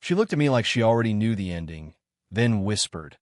She looked at me like she already knew the ending, then whispered,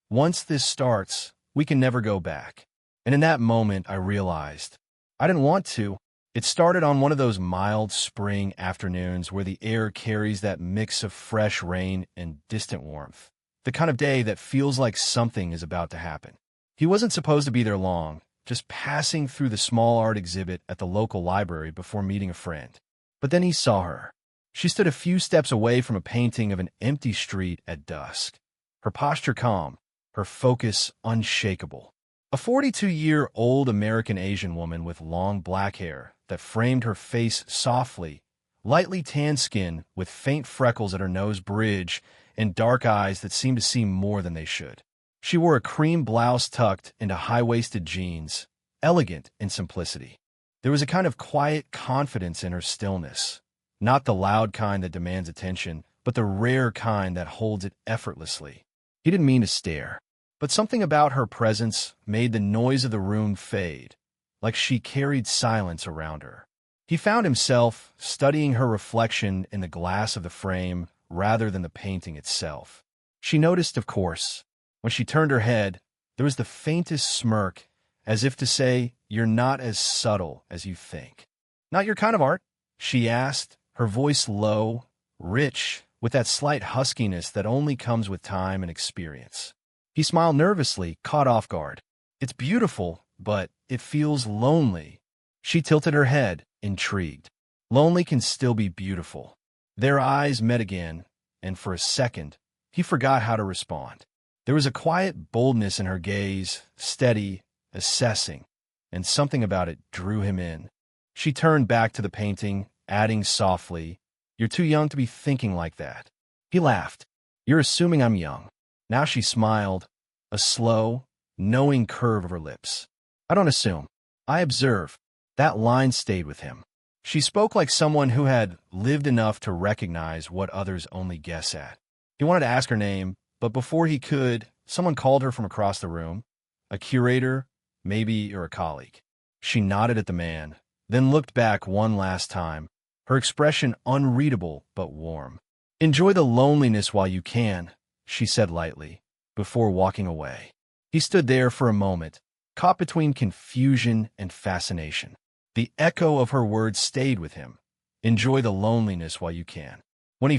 "Once this starts, we can never go back." And in that moment, I realized I didn't want to. It started on one of those mild spring afternoons where the air carries that mix of fresh rain and distant warmth. The kind of day that feels like something is about to happen. He wasn't supposed to be there long, just passing through the small art exhibit at the local library before meeting a friend. But then he saw her. She stood a few steps away from a painting of an empty street at dusk. Her posture calm, her focus unshakable. A 42-year-old American Asian woman with long black hair that framed her face softly, lightly tanned skin with faint freckles at her nose bridge and dark eyes that seemed to see more than they should. She wore a cream blouse tucked into high-waisted jeans, elegant in simplicity. There was a kind of quiet confidence in her stillness, not the loud kind that demands attention, but the rare kind that holds it effortlessly. He didn't mean to stare, but something about her presence made the noise of the room fade, like she carried silence around her. He found himself studying her reflection in the glass of the frame rather than the painting itself. She noticed, of course. When she turned her head, there was the faintest smirk, as if to say, "You're not as subtle as you think." "Not your kind of art?" she asked, her voice low, rich, with that slight huskiness that only comes with time and experience. He smiled nervously, caught off guard. "It's beautiful, but it feels lonely." She tilted her head, intrigued. Lonely can still be beautiful. Their eyes met again, and for a second, he forgot how to respond. There was a quiet boldness in her gaze, steady, assessing, and something about it drew him in. She turned back to the painting, adding softly, "You're too young to be thinking like that." He laughed. "You're assuming I'm young." Now she smiled, a slow, knowing curve of her lips. "I don't assume. I observe." That line stayed with him. She spoke like someone who had lived enough to recognize what others only guess at. He wanted to ask her name, but before he could, someone called her from across the room. A curator, maybe, or a colleague. She nodded at the man, then looked back one last time, her expression unreadable but warm. "Enjoy the loneliness while you can," she said lightly, before walking away. He stood there for a moment, caught between confusion and fascination. The echo of her words stayed with him. Enjoy the loneliness while you can. When he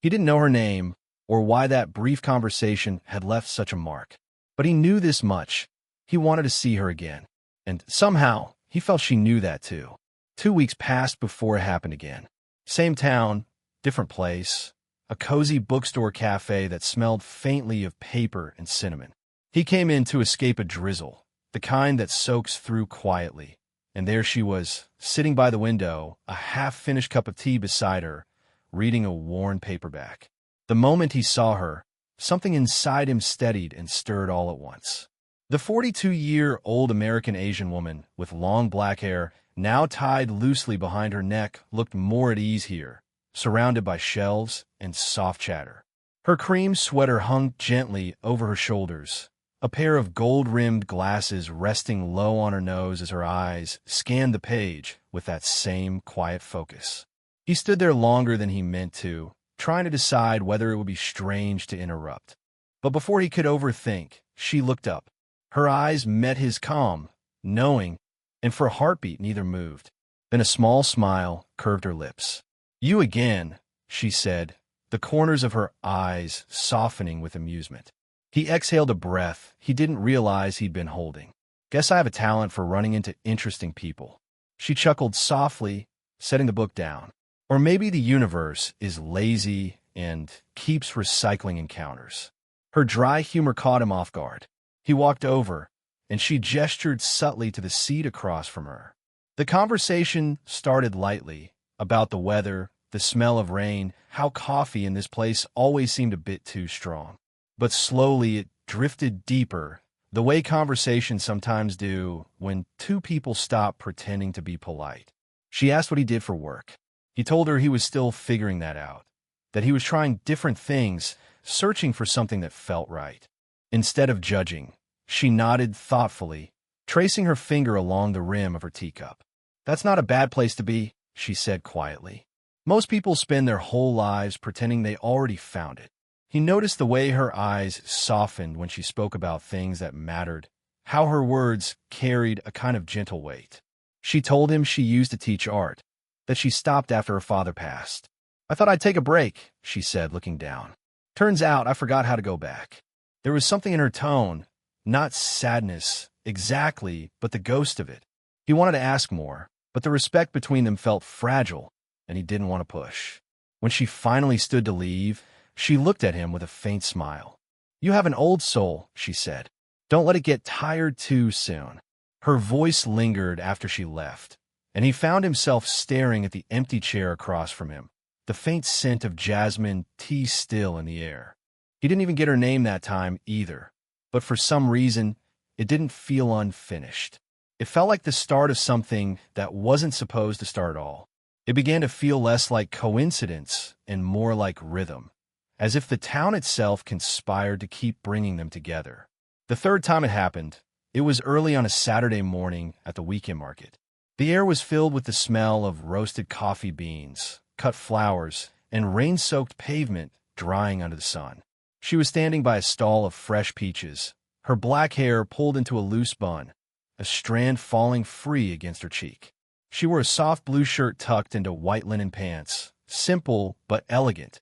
didn't know her name or why that brief conversation had left such a mark. But he knew this much. He wanted to see her again. And somehow, he felt she knew that too. 2 weeks passed before it happened again. Same town, different place. A cozy bookstore cafe that smelled faintly of paper and cinnamon. He came in to escape a drizzle, the kind that soaks through quietly. And there she was, sitting by the window, a half-finished cup of tea beside her, reading a worn paperback. The moment he saw her, something inside him steadied and stirred all at once. The 42-year-old American Asian woman, with long black hair, now tied loosely behind her neck, looked more at ease here, surrounded by shelves and soft chatter. Her cream sweater hung gently over her shoulders, a pair of gold-rimmed glasses resting low on her nose as her eyes scanned the page with that same quiet focus. He stood there longer than he meant to, trying to decide whether it would be strange to interrupt. But before he could overthink, she looked up. Her eyes met his calm, knowing, and for a heartbeat neither moved. Then a small smile curved her lips. "You again," she said, the corners of her eyes softening with amusement. He exhaled a breath he didn't realize he'd been holding. "Guess I have a talent for running into interesting people." She chuckled softly, setting the book down. "Or maybe the universe is lazy and keeps recycling encounters." Her dry humor caught him off guard. He walked over, and she gestured subtly to the seat across from her. The conversation started lightly, about the weather, the smell of rain, how coffee in this place always seemed a bit too strong. But slowly it drifted deeper, the way conversations sometimes do when two people stop pretending to be polite. She asked what he did for work. He told her he was still figuring that out, that he was trying different things, searching for something that felt right. Instead of judging, she nodded thoughtfully, tracing her finger along the rim of her teacup. "That's not a bad place to be," she said quietly. Most people spend their whole lives pretending they already found it. He noticed the way her eyes softened when she spoke about things that mattered, how her words carried a kind of gentle weight. She told him she used to teach art, that she stopped after her father passed. "I thought I'd take a break," she said, looking down. "Turns out I forgot how to go back." There was something in her tone, not sadness exactly, but the ghost of it. He wanted to ask more, but the respect between them felt fragile, and he didn't want to push. When she finally stood to leave, she looked at him with a faint smile. "You have an old soul," she said. "Don't let it get tired too soon." Her voice lingered after she left, and he found himself staring at the empty chair across from him, the faint scent of jasmine tea still in the air. He didn't even get her name that time either, but for some reason, it didn't feel unfinished. It felt like the start of something that wasn't supposed to start at all. It began to feel less like coincidence and more like rhythm, as if the town itself conspired to keep bringing them together. The third time it happened, it was early on a Saturday morning at the weekend market. The air was filled with the smell of roasted coffee beans, cut flowers, and rain-soaked pavement drying under the sun. She was standing by a stall of fresh peaches, her black hair pulled into a loose bun, a strand falling free against her cheek. She wore a soft blue shirt tucked into white linen pants, simple but elegant,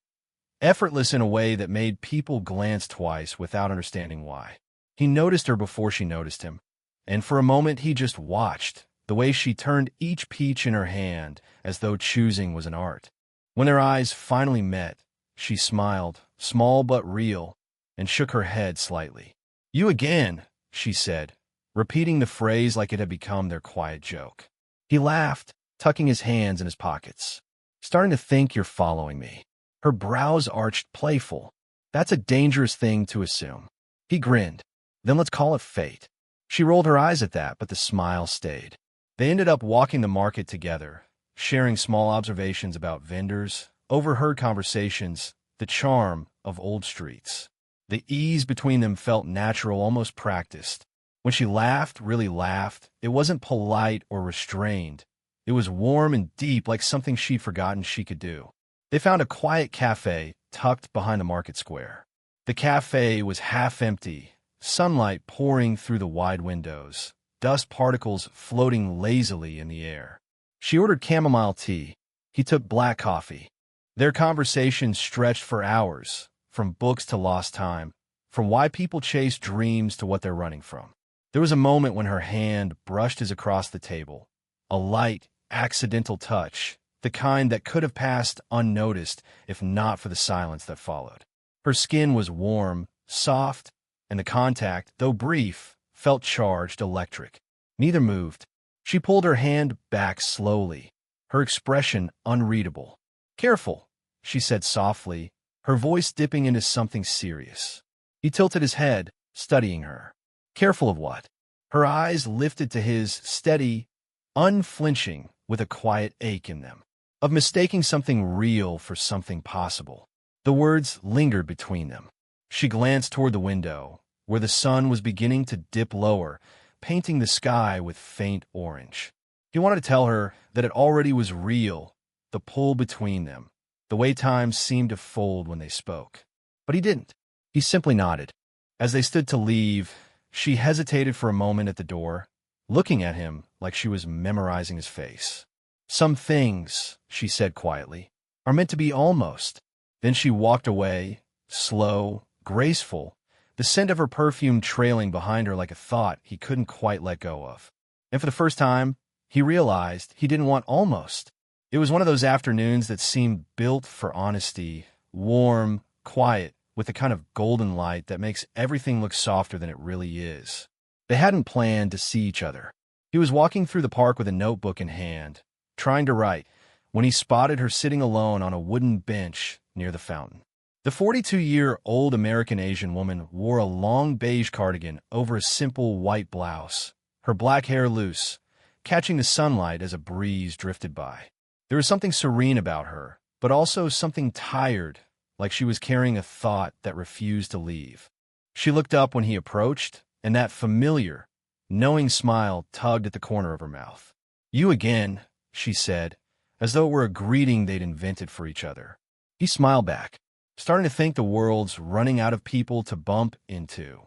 effortless in a way that made people glance twice without understanding why. He noticed her before she noticed him, and for a moment he just watched, the way she turned each peach in her hand as though choosing was an art. When their eyes finally met, she smiled, small but real, and shook her head slightly. "You again," she said, repeating the phrase like it had become their quiet joke. He laughed, tucking his hands in his pockets. "Starting to think you're following me." Her brows arched playful. "That's a dangerous thing to assume." He grinned. "Then let's call it fate." She rolled her eyes at that, but the smile stayed. They ended up walking the market together, sharing small observations about vendors, overheard conversations, the charm of old streets. The ease between them felt natural, almost practiced. When she laughed, really laughed, it wasn't polite or restrained. It was warm and deep, like something she'd forgotten she could do. They found a quiet cafe tucked behind the market square. The cafe was half empty, sunlight pouring through the wide windows, dust particles floating lazily in the air. She ordered chamomile tea. He took black coffee. Their conversation stretched for hours, from books to lost time, from why people chase dreams to what they're running from. There was a moment when her hand brushed his across the table, a light, accidental touch, the kind that could have passed unnoticed if not for the silence that followed. Her skin was warm, soft, and the contact, though brief, felt charged, electric. Neither moved. She pulled her hand back slowly, her expression unreadable. "Careful," she said softly, her voice dipping into something serious. He tilted his head, studying her. "Careful of what?" Her eyes lifted to his, steady, unflinching, with a quiet ache in them. "Of mistaking something real for something possible." The words lingered between them. She glanced toward the window, where the sun was beginning to dip lower, painting the sky with faint orange. He wanted to tell her that it already was real, the pull between them, the way time seemed to fold when they spoke. But he didn't. He simply nodded. As they stood to leave, she hesitated for a moment at the door, looking at him like she was memorizing his face. "Some things," she said quietly, "are meant to be almost." Then she walked away, slow, graceful, the scent of her perfume trailing behind her like a thought he couldn't quite let go of. And for the first time, he realized he didn't want almost. It was one of those afternoons that seemed built for honesty, warm, quiet, with the kind of golden light that makes everything look softer than it really is. They hadn't planned to see each other. He was walking through the park with a notebook in hand, trying to write, when he spotted her sitting alone on a wooden bench near the fountain. The 42-year-old American-Asian woman wore a long beige cardigan over a simple white blouse, her black hair loose, catching the sunlight as a breeze drifted by. There was something serene about her, but also something tired, like she was carrying a thought that refused to leave. She looked up when he approached, and that familiar, knowing smile tugged at the corner of her mouth. "You again," she said, as though it were a greeting they'd invented for each other. He smiled back, starting to think the world's running out of people to bump into.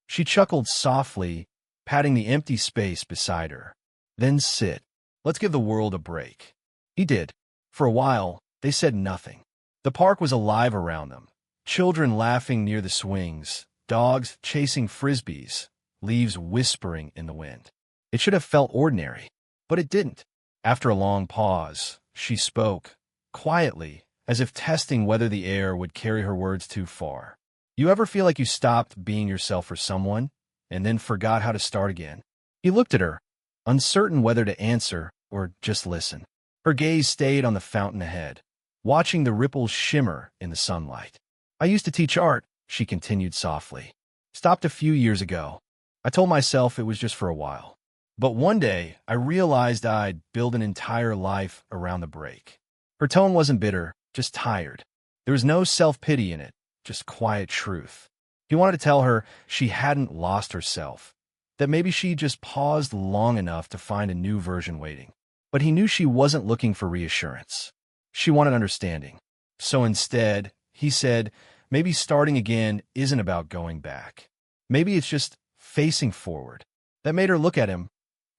She chuckled softly, patting the empty space beside her. Then sit. Let's give the world a break. He did. For a while, they said nothing. The park was alive around them. Children laughing near the swings, dogs chasing frisbees, leaves whispering in the wind. It should have felt ordinary, but it didn't. After a long pause, she spoke, quietly, as if testing whether the air would carry her words too far. You ever feel like you stopped being yourself for someone, and then forgot how to start again? He looked at her, uncertain whether to answer or just listen. Her gaze stayed on the fountain ahead, watching the ripples shimmer in the sunlight. I used to teach art, she continued softly. Stopped a few years ago. I told myself it was just for a while. But one day, I realized I'd build an entire life around the break. Her tone wasn't bitter, just tired. There was no self-pity in it, just quiet truth. He wanted to tell her she hadn't lost herself, that maybe she just paused long enough to find a new version waiting. But he knew she wasn't looking for reassurance. She wanted understanding. So instead, he said, maybe starting again isn't about going back. Maybe it's just facing forward. That made her look at him,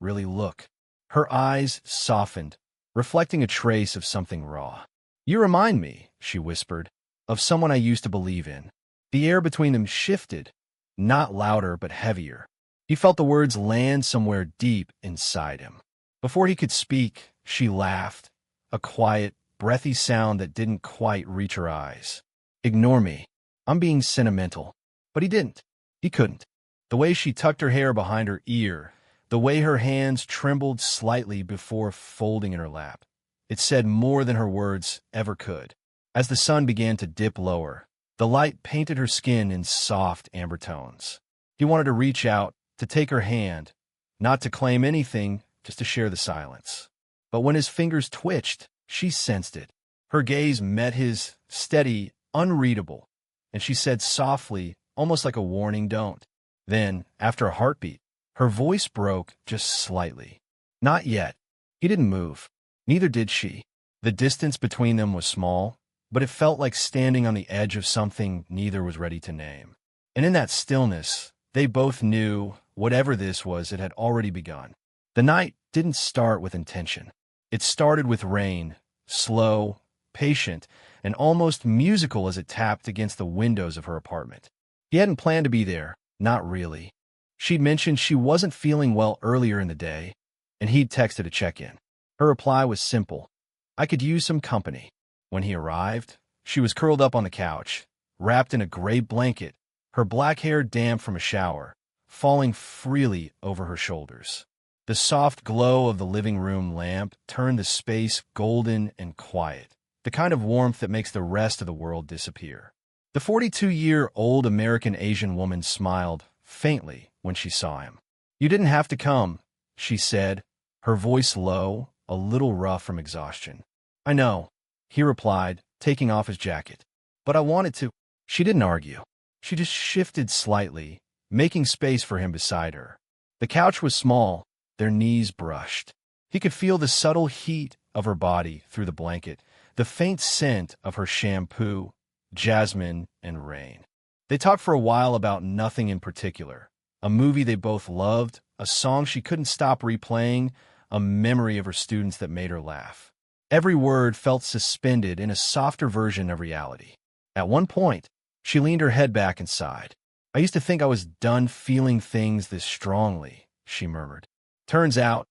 really look. Her eyes softened, reflecting a trace of something raw. You remind me, she whispered, of someone I used to believe in. The air between them shifted, not louder but heavier. He felt the words land somewhere deep inside him. Before he could speak, she laughed, a quiet, breathy sound that didn't quite reach her eyes. Ignore me. I'm being sentimental. But he didn't. He couldn't. The way she tucked her hair behind her ear, the way her hands trembled slightly before folding in her lap, it said more than her words ever could. As the sun began to dip lower, the light painted her skin in soft amber tones. He wanted to reach out, to take her hand, not to claim anything, just to share the silence. But when his fingers twitched, she sensed it. Her gaze met his, steady, unreadable, and she said softly, almost like a warning, don't. Then, after a heartbeat, her voice broke just slightly. Not yet. He didn't move. Neither did she. The distance between them was small, but it felt like standing on the edge of something neither was ready to name. And in that stillness, they both knew, whatever this was, it had already begun. The night didn't start with intention. It started with rain, slow, patient, and almost musical as it tapped against the windows of her apartment. He hadn't planned to be there, not really. She'd mentioned she wasn't feeling well earlier in the day, and he'd texted to check in. Her reply was simple. I could use some company. When he arrived, she was curled up on the couch, wrapped in a gray blanket, her black hair damp from a shower, falling freely over her shoulders. The soft glow of the living room lamp turned the space golden and quiet, the kind of warmth that makes the rest of the world disappear. The 42-year-old American Asian woman smiled faintly when she saw him. You didn't have to come, she said, her voice low, a little rough from exhaustion. I know, he replied, taking off his jacket. But I wanted to. She didn't argue. She just shifted slightly, making space for him beside her. The couch was small, their knees brushed. He could feel the subtle heat of her body through the blanket, the faint scent of her shampoo, jasmine, and rain. They talked for a while about nothing in particular. A movie they both loved, a song she couldn't stop replaying, a memory of her students that made her laugh. Every word felt suspended in a softer version of reality. At one point, she leaned her head back and sighed. I used to think I was done feeling things this strongly, she murmured. Turns out,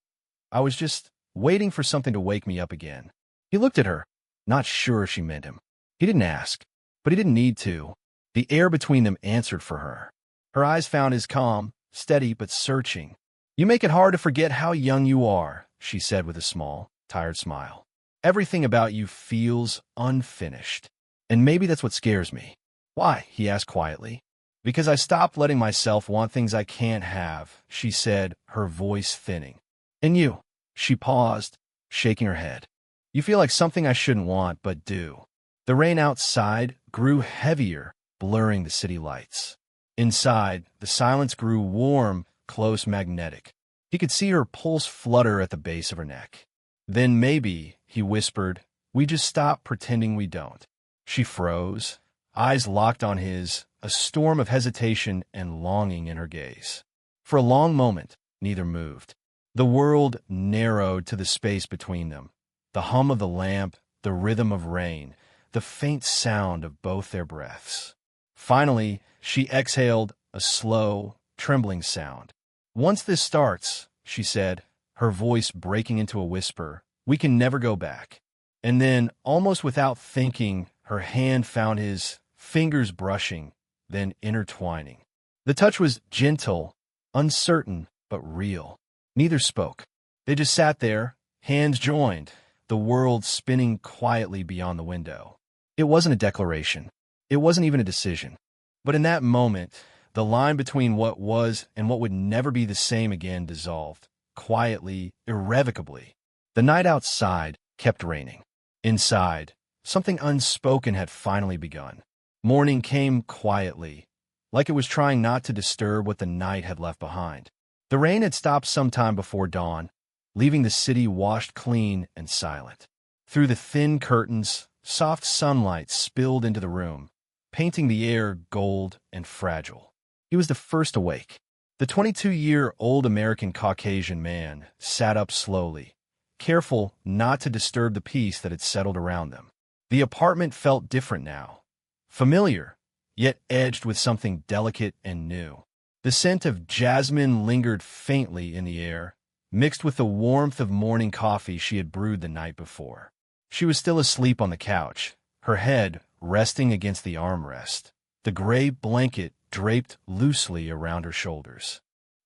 I was just waiting for something to wake me up again. He looked at her, not sure she meant him. He didn't ask, but he didn't need to. The air between them answered for her. Her eyes found his calm, steady but searching. You make it hard to forget how young you are, she said with a small, tired smile. Everything about you feels unfinished. And maybe that's what scares me. Why? He asked quietly. Because I stopped letting myself want things I can't have, she said, her voice thinning. And you? She paused, shaking her head. You feel like something I shouldn't want, but do. The rain outside grew heavier, blurring the city lights. Inside, the silence grew warm, close, magnetic. He could see her pulse flutter at the base of her neck. Then maybe, he whispered. We just stop pretending we don't. She froze, eyes locked on his, a storm of hesitation and longing in her gaze. For a long moment, neither moved. The world narrowed to the space between them. The hum of the lamp, the rhythm of rain, the faint sound of both their breaths. Finally, she exhaled a slow, trembling sound. Once this starts, she said, her voice breaking into a whisper, we can never go back. And then, almost without thinking, her hand found his, fingers brushing, then intertwining. The touch was gentle, uncertain, but real. Neither spoke. They just sat there, hands joined, the world spinning quietly beyond the window. It wasn't a declaration. It wasn't even a decision. But in that moment, the line between what was and what would never be the same again dissolved, quietly, irrevocably. The night outside kept raining. Inside, something unspoken had finally begun. Morning came quietly, like it was trying not to disturb what the night had left behind. The rain had stopped sometime before dawn, leaving the city washed clean and silent. Through the thin curtains, soft sunlight spilled into the room, painting the air gold and fragile. He was the first awake. The 22-year-old American Caucasian man sat up slowly, careful not to disturb the peace that had settled around them. The apartment felt different now, familiar, yet edged with something delicate and new. The scent of jasmine lingered faintly in the air, mixed with the warmth of morning coffee she had brewed the night before. She was still asleep on the couch, her head resting against the armrest, the gray blanket draped loosely around her shoulders.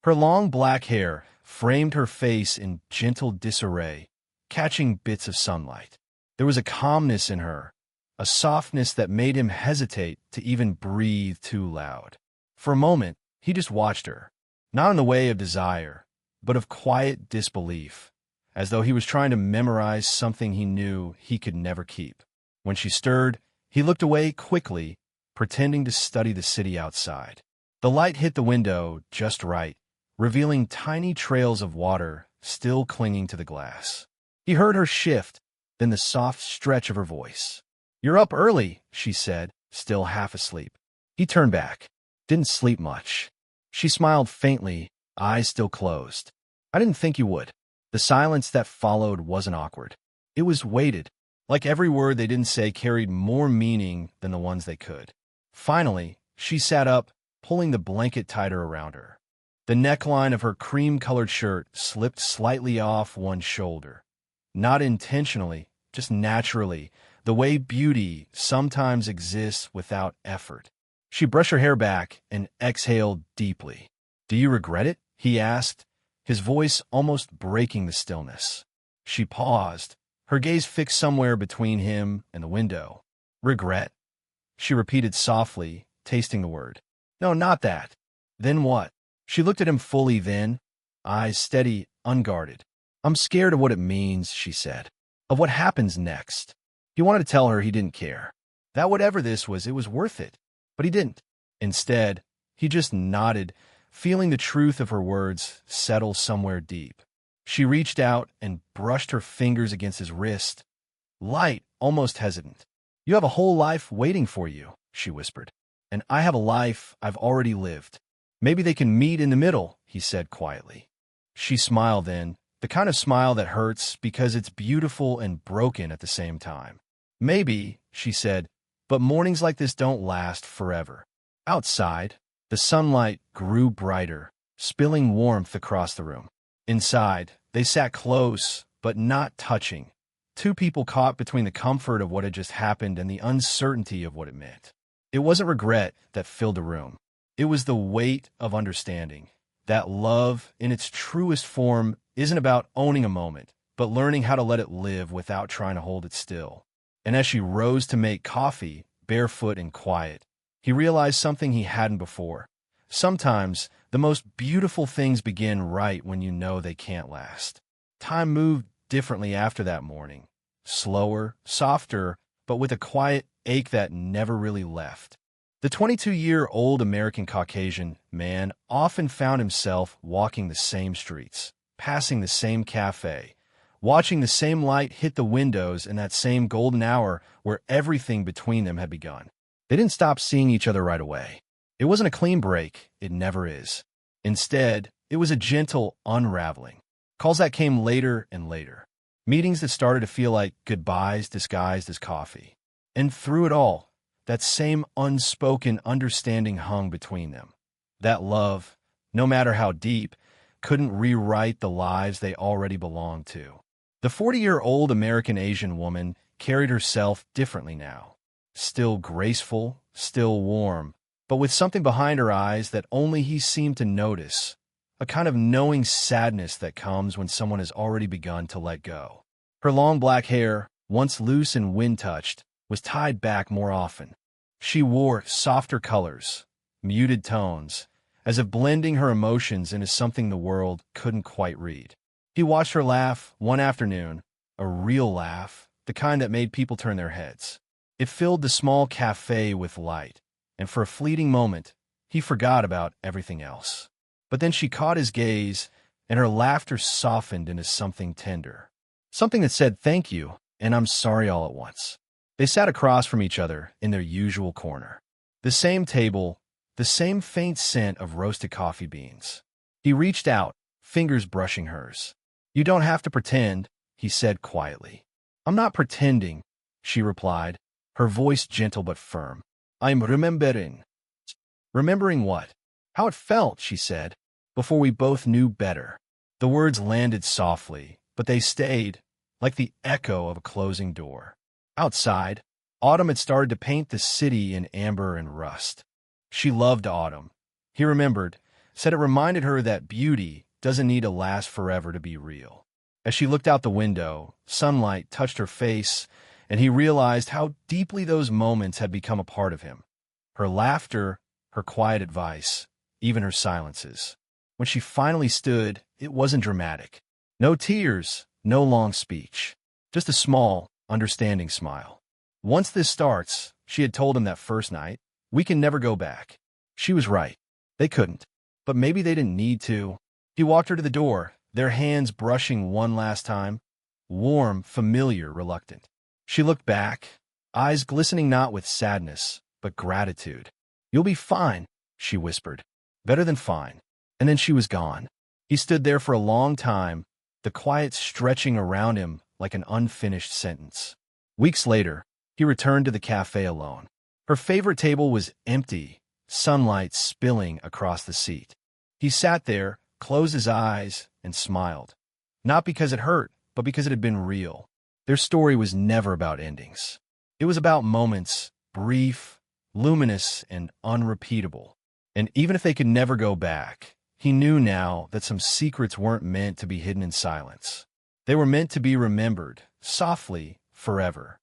Her long black hair framed her face in gentle disarray, catching bits of sunlight. There was a calmness in her, a softness that made him hesitate to even breathe too loud. For a moment, he just watched her, not in the way of desire, but of quiet disbelief, as though he was trying to memorize something he knew he could never keep. When she stirred, he looked away quickly, pretending to study the city outside. The light hit the window just right, revealing tiny trails of water still clinging to the glass. He heard her shift, then the soft stretch of her voice. "You're up early," she said, still half asleep. He turned back. "Didn't sleep much." She smiled faintly, eyes still closed. "I didn't think you would." The silence that followed wasn't awkward. It was weighted, like every word they didn't say carried more meaning than the ones they could. Finally, she sat up, pulling the blanket tighter around her. The neckline of her cream-colored shirt slipped slightly off one shoulder. Not intentionally, just naturally, the way beauty sometimes exists without effort. She brushed her hair back and exhaled deeply. "Do you regret it?" he asked, his voice almost breaking the stillness. She paused, her gaze fixed somewhere between him and the window. "Regret?" she repeated softly, tasting the word. "No, not that." "Then what?" She looked at him fully then, eyes steady, unguarded. "I'm scared of what it means," she said, "of what happens next." He wanted to tell her he didn't care, that whatever this was, it was worth it. But he didn't. Instead, he just nodded, feeling the truth of her words settle somewhere deep. She reached out and brushed her fingers against his wrist, light, almost hesitant. "You have a whole life waiting for you," she whispered. "And I have a life I've already lived. Maybe they can meet in the middle," he said quietly. She smiled then, the kind of smile that hurts because it's beautiful and broken at the same time. "Maybe," she said, "but mornings like this don't last forever." Outside, the sunlight grew brighter, spilling warmth across the room. Inside, they sat close, but not touching. Two people caught between the comfort of what had just happened and the uncertainty of what it meant. It wasn't regret that filled the room. It was the weight of understanding. That love, in its truest form, isn't about owning a moment, but learning how to let it live without trying to hold it still. And as she rose to make coffee, barefoot and quiet, he realized something he hadn't before. Sometimes, the most beautiful things begin right when you know they can't last. Time moved differently after that morning. Slower, softer, but with a quiet ache that never really left. The 22-year-old American Caucasian man often found himself walking the same streets, passing the same cafe, watching the same light hit the windows in that same golden hour where everything between them had begun. They didn't stop seeing each other right away. It wasn't a clean break. It never is. Instead, it was a gentle unraveling. Calls that came later and later. Meetings that started to feel like goodbyes disguised as coffee. And through it all, that same unspoken understanding hung between them. That love, no matter how deep, couldn't rewrite the lives they already belonged to. The 40-year-old American Asian woman carried herself differently now. Still graceful, still warm, but with something behind her eyes that only he seemed to notice. A kind of knowing sadness that comes when someone has already begun to let go. Her long black hair, once loose and wind-touched, was tied back more often. She wore softer colors, muted tones, as if blending her emotions into something the world couldn't quite read. He watched her laugh one afternoon, a real laugh, the kind that made people turn their heads. It filled the small cafe with light, and for a fleeting moment, he forgot about everything else. But then she caught his gaze, and her laughter softened into something tender. Something that said thank you, and I'm sorry all at once. They sat across from each other in their usual corner. The same table, the same faint scent of roasted coffee beans. He reached out, fingers brushing hers. You don't have to pretend, he said quietly. I'm not pretending, she replied, her voice gentle but firm. I'm remembering. Remembering what? How it felt, she said, before we both knew better. The words landed softly, but they stayed, like the echo of a closing door. Outside, autumn had started to paint the city in amber and rust. She loved autumn. He remembered, said it reminded her that beauty doesn't need to last forever to be real. As she looked out the window, sunlight touched her face, and he realized how deeply those moments had become a part of him. Her laughter, her quiet advice, even her silences. When she finally stood, it wasn't dramatic. No tears, no long speech. Just a small, understanding smile. Once this starts, she had told him that first night, we can never go back. She was right. They couldn't. But maybe they didn't need to. He walked her to the door, their hands brushing one last time. Warm, familiar, reluctant. She looked back, eyes glistening not with sadness, but gratitude. You'll be fine, she whispered. Better than fine. And then she was gone. He stood there for a long time, the quiet stretching around him like an unfinished sentence. Weeks later, he returned to the cafe alone. Her favorite table was empty, sunlight spilling across the seat. He sat there, closed his eyes, and smiled. Not because it hurt, but because it had been real. Their story was never about endings. It was about moments, brief, luminous, and unrepeatable. And even if they could never go back, he knew now that some secrets weren't meant to be hidden in silence. They were meant to be remembered, softly, forever.